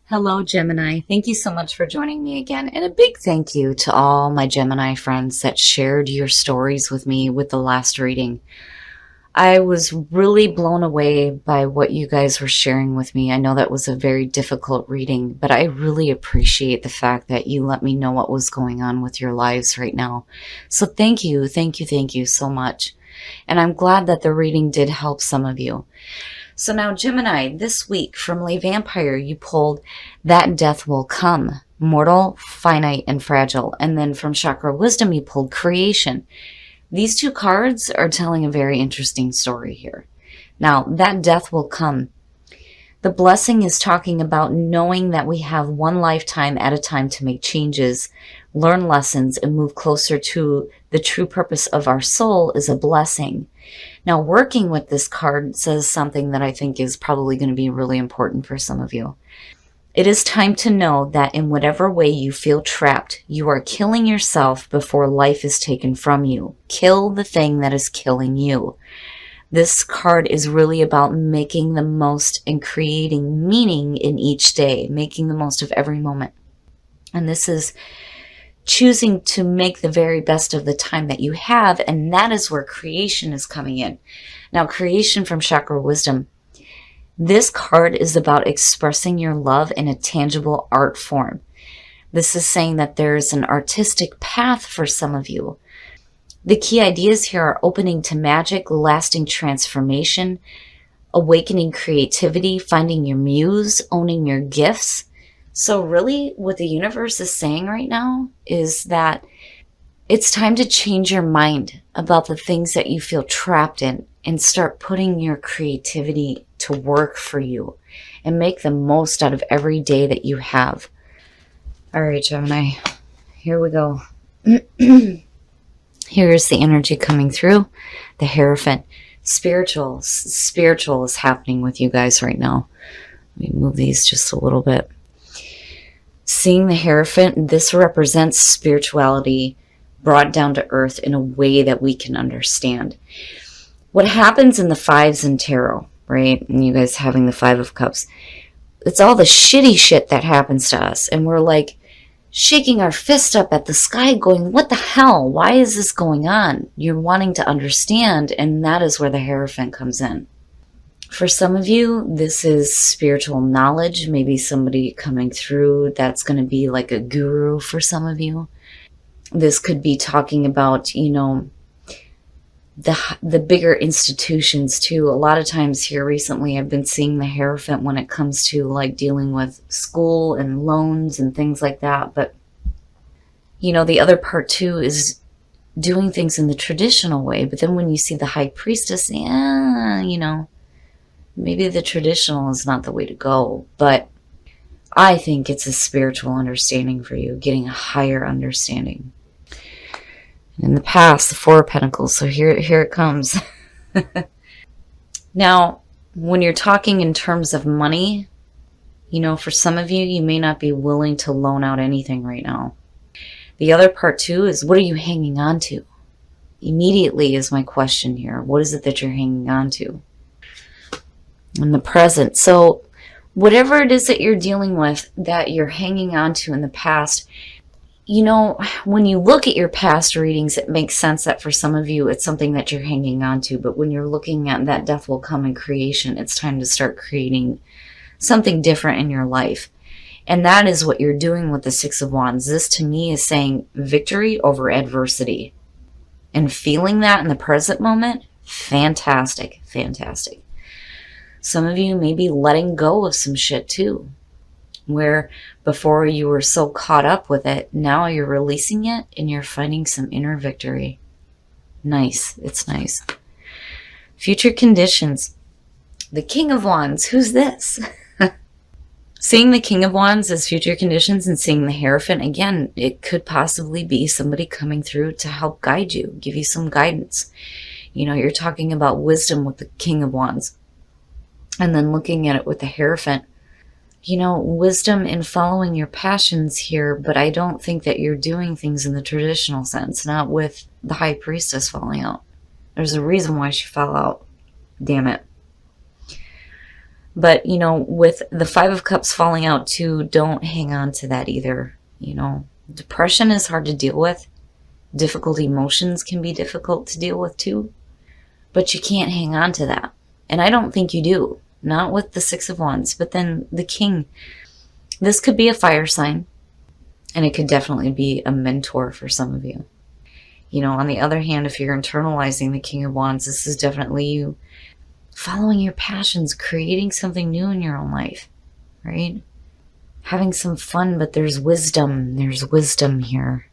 Hello, Gemini. Thank you so much for joining me again. And a big thank you to all my Gemini friends that shared your stories with me with the last reading. I was really blown away by what you guys were sharing with me. I know that was a very difficult reading, but I really appreciate the fact that you let me know what was going on with your lives right now. So thank you, thank you, thank you so much. And I'm glad that the reading did help some of you. So now, Gemini, this week from Lay Vampire, you pulled That Death Will Come, Mortal, Finite, and Fragile. And then from Chakra Wisdom, you pulled Creation. These two cards are telling a very interesting story here. Now, that death will come. The blessing is talking about knowing that we have one lifetime at a time to make changes, learn lessons, and move closer to the true purpose of our soul is a blessing. Now, working with this card says something that I think is probably going to be really important for some of you. It is time to know that in whatever way you feel trapped, you are killing yourself before life is taken from you. Kill the thing that is killing you. This card is really about making the most and creating meaning in each day, making the most of every moment. And this is choosing to make the very best of the time that you have, and that is where creation is coming in. Now, creation from Chakra Wisdom. This card is about expressing your love in a tangible art form. This is saying that there is an artistic path for some of you. The key ideas here are opening to magic, lasting transformation, awakening creativity, finding your muse, owning your gifts. So really what the universe is saying right now is that it's time to change your mind about the things that you feel trapped in and start putting your creativity to work for you and make the most out of every day that you have. All right, Gemini, here we go. Here's the energy coming through. The Hierophant. Spiritual is happening with you guys right now. Let me move these just a little bit. Seeing the Hierophant, this represents spirituality brought down to earth in a way that we can understand. What happens in the fives in tarot, right? And you guys having the Five of Cups. It's all the shitty shit that happens to us. And we're like shaking our fist up at the sky going, what the hell? Why is this going on? You're wanting to understand. And that is where the Hierophant comes in. For some of you, this is spiritual knowledge. Maybe somebody coming through that's going to be like a guru for some of you. This could be talking about, you know, the bigger institutions too. A lot of times here recently, I've been seeing the Hierophant when it comes to like dealing with school and loans and things like that. But, you know, the other part too is doing things in the traditional way. But then when you see the High Priestess, yeah, you know, maybe the traditional is not the way to go, but I think it's a spiritual understanding for you, getting a higher understanding. In the past, the Four of Pentacles, so here it comes. Now, when you're talking in terms of money, you know, for some of you, you may not be willing to loan out anything right now. The other part too is, what are you hanging on to? Immediately is my question here. What is it that you're hanging on to? In the present. So whatever it is that you're dealing with that you're hanging on to in the past, you know, when you look at your past readings, it makes sense that for some of you, it's something that you're hanging on to. But when you're looking at that death will come in creation, it's time to start creating something different in your life. And that is what you're doing with the Six of Wands. This to me is saying victory over adversity. And feeling that in the present moment, fantastic, fantastic. Some of you may be letting go of some shit too, where before you were so caught up with it, now you're releasing it and you're finding some inner victory. Nice. It's nice. Future conditions. The King of Wands. Who's this? Seeing the King of Wands as future conditions and seeing the Hierophant, again, it could possibly be somebody coming through to help guide you, give you some guidance. You know, you're talking about wisdom with the King of Wands. And then looking at it with the Hierophant, you know, wisdom in following your passions here, but I don't think that you're doing things in the traditional sense, not with the High Priestess falling out. There's a reason why she fell out. Damn it. But, you know, with the Five of Cups falling out too, don't hang on to that either. You know, depression is hard to deal with. Difficult emotions can be difficult to deal with too. But you can't hang on to that. And I don't think you do. Not with the Six of Wands. But then the King. This could be a fire sign. And it could definitely be a mentor for some of you. You know, on the other hand, if you're internalizing the King of Wands, this is definitely you following your passions, creating something new in your own life, right? Having some fun, but there's wisdom. There's wisdom here.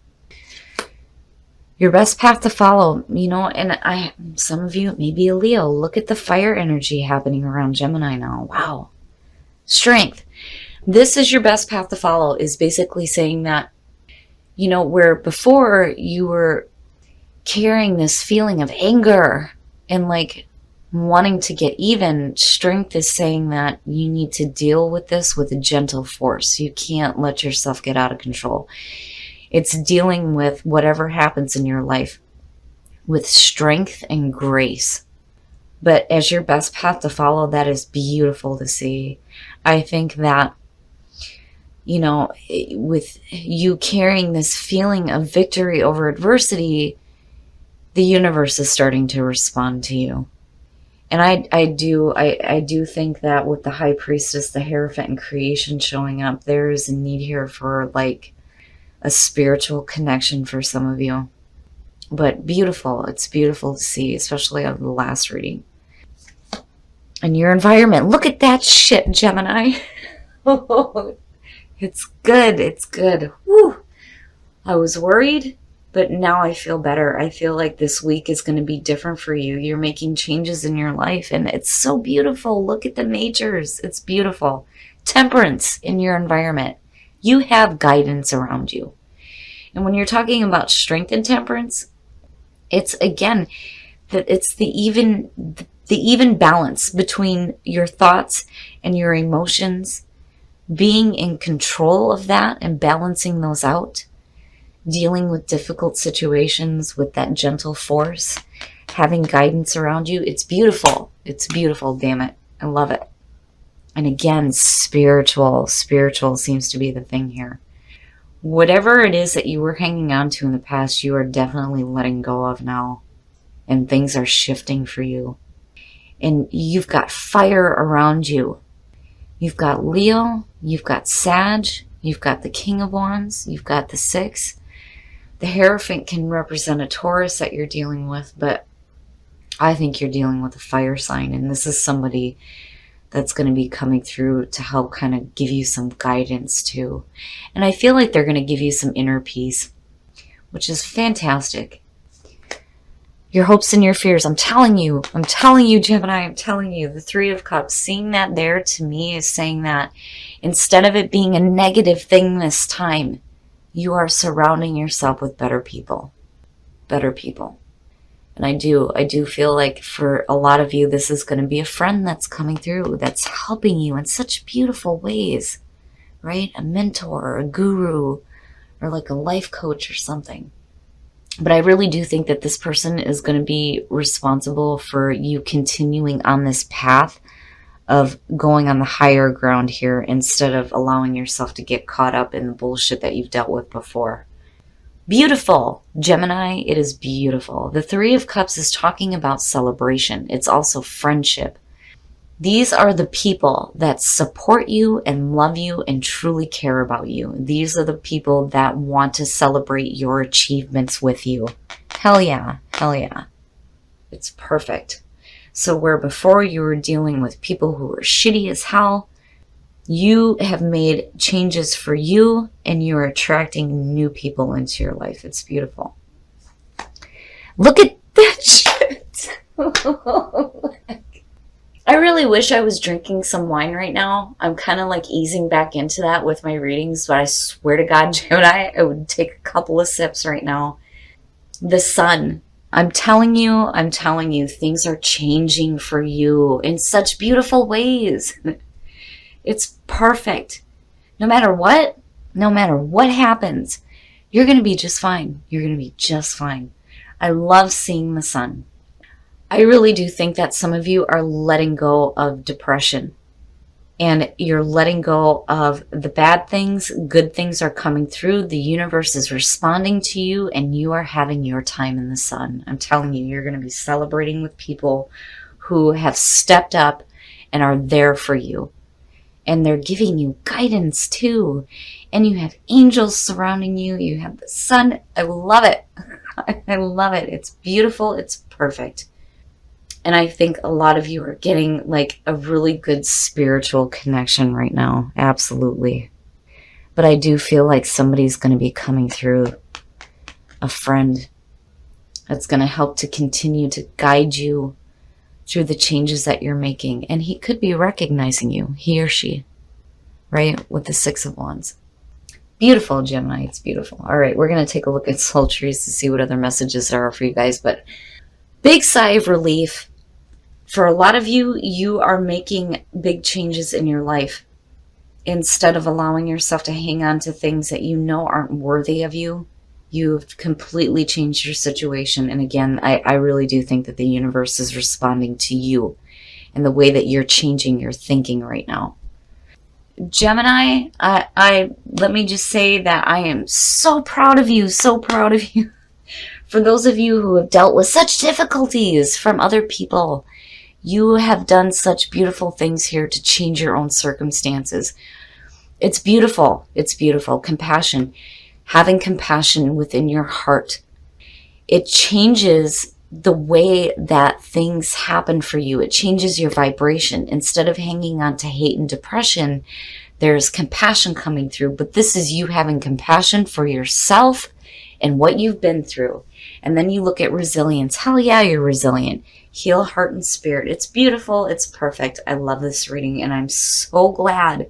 Your best path to follow, you know, and some of you, maybe a Leo, look at the fire energy happening around Gemini now. Wow. Strength. This is your best path to follow, is basically saying that, you know, where before you were carrying this feeling of anger and like wanting to get even, strength is saying that you need to deal with this with a gentle force. You can't let yourself get out of control. It's dealing with whatever happens in your life with strength and grace. But as your best path to follow, that is beautiful to see. I think that, you know, with you carrying this feeling of victory over adversity, the universe is starting to respond to you. And I do think that with the High Priestess, the Hierophant, and creation showing up, there is a need here for like a spiritual connection for some of you. But beautiful. It's beautiful to see, especially on the last reading. And your environment. Look at that shit, Gemini. It's good. It's good. Whew. I was worried, but now I feel better. I feel like this week is going to be different for you. You're making changes in your life, and it's so beautiful. Look at the majors. It's beautiful. Temperance in your environment. You have guidance around you. And when you're talking about strength and temperance, it's again that it's the even balance between your thoughts and your emotions, being in control of that and balancing those out, dealing with difficult situations with that gentle force, having guidance around you. It's beautiful. It's beautiful, damn it. I love it. And again, spiritual seems to be the thing here. Whatever it is that you were hanging on to in the past, you are definitely letting go of now. And things are shifting for you. And you've got fire around you. You've got Leo, you've got Sag, you've got the King of Wands, you've got the Six. The Hierophant can represent a Taurus that you're dealing with, but I think you're dealing with a fire sign. And this is somebody that's going to be coming through to help kind of give you some guidance too. And I feel like they're going to give you some inner peace, which is fantastic. Your hopes and your fears. I'm telling you, Gemini, I'm telling you, the Three of Cups, seeing that there to me is saying that instead of it being a negative thing this time, you are surrounding yourself with better people. Better people. And I do feel like for a lot of you, this is going to be a friend that's coming through, that's helping you in such beautiful ways, right? A mentor, or a guru, or like a life coach or something. But I really do think that this person is going to be responsible for you continuing on this path of going on the higher ground here instead of allowing yourself to get caught up in the bullshit that you've dealt with before. Beautiful, Gemini, it is beautiful. The Three of Cups is talking about celebration. It's also friendship. These are the people that support you and love you and truly care about you. These are the people that want to celebrate your achievements with you. Hell yeah, hell yeah. It's perfect. So where before you were dealing with people who were shitty as hell, you have made changes for you and you're attracting new people into your life. It's beautiful. Look at that shit. I really wish I was drinking some wine right now. I'm kind of like easing back into that with my readings, but I swear to God, Gemini, I would take a couple of sips right now. The sun. I'm telling you, things are changing for you in such beautiful ways. It's perfect. No matter what happens, you're going to be just fine. You're going to be just fine. I love seeing the sun. I really do think that some of you are letting go of depression. and you're letting go of the bad things. Good things are coming through. The universe is responding to you, and you are having your time in the sun. I'm telling you, you're going to be celebrating with people who have stepped up and are there for you. And they're giving you guidance too. And you have angels surrounding you. You have the sun. I love it. I love it. It's beautiful. It's perfect. And I think a lot of you are getting like a really good spiritual connection right now. Absolutely. But I do feel like somebody's going to be coming through, a friend that's going to help to continue to guide you through the changes that you're making. And he could be recognizing you, he or she, right? With the Six of Wands. Beautiful, Gemini. It's beautiful. All right, we're going to take a look at soul trees to see what other messages there are for you guys. But big sigh of relief. For a lot of you, you are making big changes in your life. Instead of allowing yourself to hang on to things that you know aren't worthy of you, you've completely changed your situation. And again, I really do think that the universe is responding to you and the way that you're changing your thinking right now. Gemini, let me just say that I am so proud of you, so proud of you. For those of you who have dealt with such difficulties from other people, you have done such beautiful things here to change your own circumstances. It's beautiful. It's beautiful. Compassion. Having compassion within your heart. It changes the way that things happen for you. It changes your vibration. Instead of hanging on to hate and depression, there's compassion coming through. But this is you having compassion for yourself and what you've been through. And then you look at resilience. Hell yeah, you're resilient. Heal heart and spirit. It's beautiful. It's perfect. I love this reading, and I'm so glad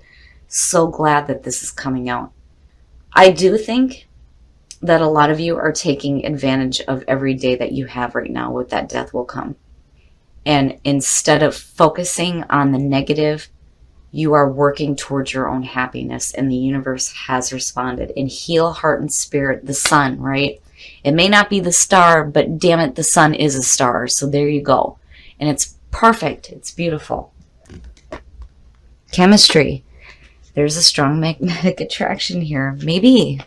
that this is coming out. I do think that a lot of you are taking advantage of every day that you have right now with that death will come. And instead of focusing on the negative, you are working towards your own happiness, and the universe has responded. And heal heart and spirit, the sun, right? It may not be the star, but damn it, the sun is a star. So there you go. And it's perfect. It's beautiful. Chemistry. There's a strong magnetic attraction here. Maybe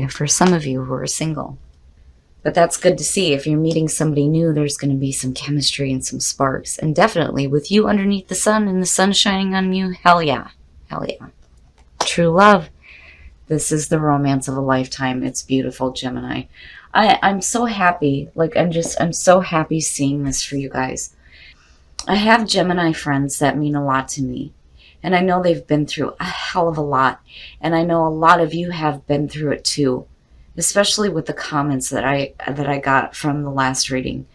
for some of you who are single. But that's good to see. If you're meeting somebody new, there's going to be some chemistry and some sparks. And definitely with you underneath the sun and the sun shining on you, hell yeah. Hell yeah. True love. This is the romance of a lifetime. It's beautiful, Gemini. I'm so happy. Like, I'm so happy seeing this for you guys. I have Gemini friends that mean a lot to me. And I know they've been through a hell of a lot. And I know a lot of you have been through it too. Especially with the comments that I got from the last reading.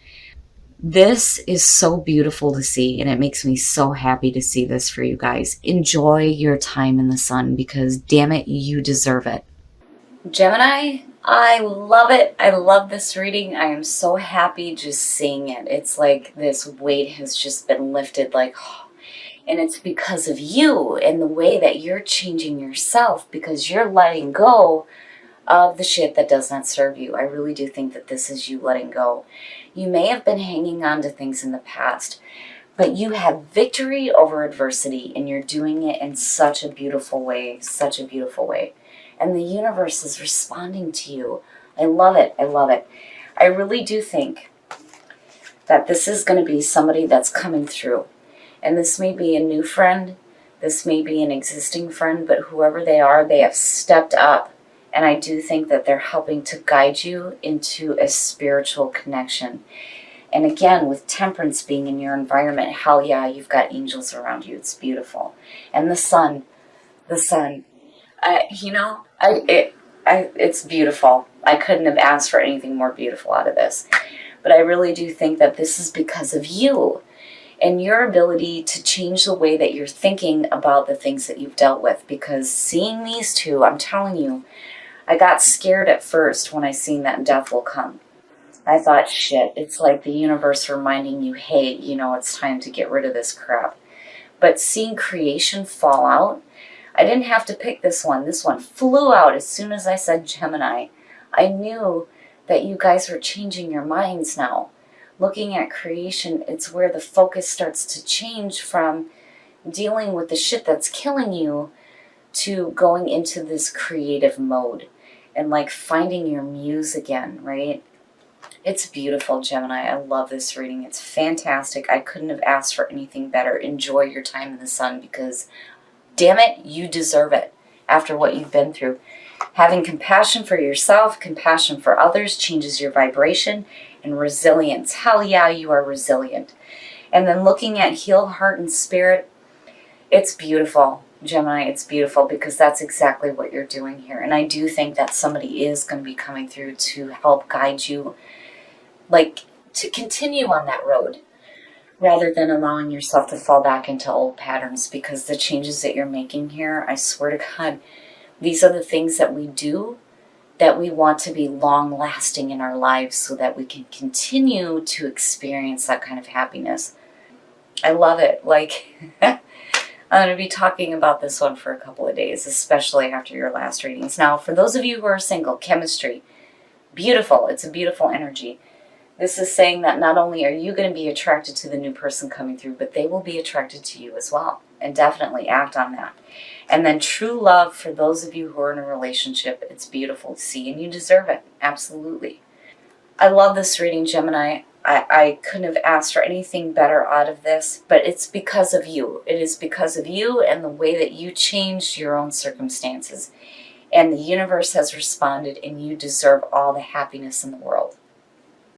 This is so beautiful to see, and it makes me so happy to see this for you guys. Enjoy your time in the sun, because damn it, you deserve it. Gemini, I love it. I love this reading. I am so happy just seeing it. It's like this weight has just been lifted, like, and it's because of you and the way that you're changing yourself, because you're letting go of the shit that does not serve you. I really do think that this is you letting go. You may have been hanging on to things in the past, but you have victory over adversity, and you're doing it in such a beautiful way, such a beautiful way. And the universe is responding to you. I love it. I love it. I really do think that this is going to be somebody that's coming through. And this may be a new friend. This may be an existing friend, but whoever they are, they have stepped up. And I do think that they're helping to guide you into a spiritual connection. And again, with temperance being in your environment, hell yeah, you've got angels around you. It's beautiful. And the sun. It's beautiful. I couldn't have asked for anything more beautiful out of this. But I really do think that this is because of you and your ability to change the way that you're thinking about the things that you've dealt with. Because seeing these two, I'm telling you, I got scared at first when I seen that death will come. I thought, shit, it's like the universe reminding you, hey, it's time to get rid of this crap. But seeing creation fall out, I didn't have to pick this one. This one flew out as soon as I said Gemini. I knew that you guys were changing your minds now. Looking at creation, it's where the focus starts to change from dealing with the shit that's killing you to going into this creative mode and like finding your muse again, right? It's beautiful, Gemini. I love this reading. It's fantastic. I couldn't have asked for anything better. Enjoy your time in the sun because, damn it, you deserve it after what you've been through. Having compassion for yourself, compassion for others changes your vibration, and resilience. Hell yeah, you are resilient. And then looking at healed heart and spirit, it's beautiful, Gemini. It's beautiful because that's exactly what you're doing here. And I do think that somebody is going to be coming through to help guide you, like to continue on that road rather than allowing yourself to fall back into old patterns, because the changes that you're making here, I swear to God, these are the things that we do that we want to be long lasting in our lives so that we can continue to experience that kind of happiness. I love it. Like, I'm going to be talking about this one for a couple of days, especially after your last readings. Now, for those of you who are single, chemistry, beautiful. It's a beautiful energy. This is saying that not only are you going to be attracted to the new person coming through, but they will be attracted to you as well. And definitely act on that. And then true love for those of you who are in a relationship. It's beautiful to see and you deserve it. Absolutely. I love this reading, Gemini. I couldn't have asked for anything better out of this, but it's because of you. It is because of you and the way that you changed your own circumstances. And the universe has responded and you deserve all the happiness in the world.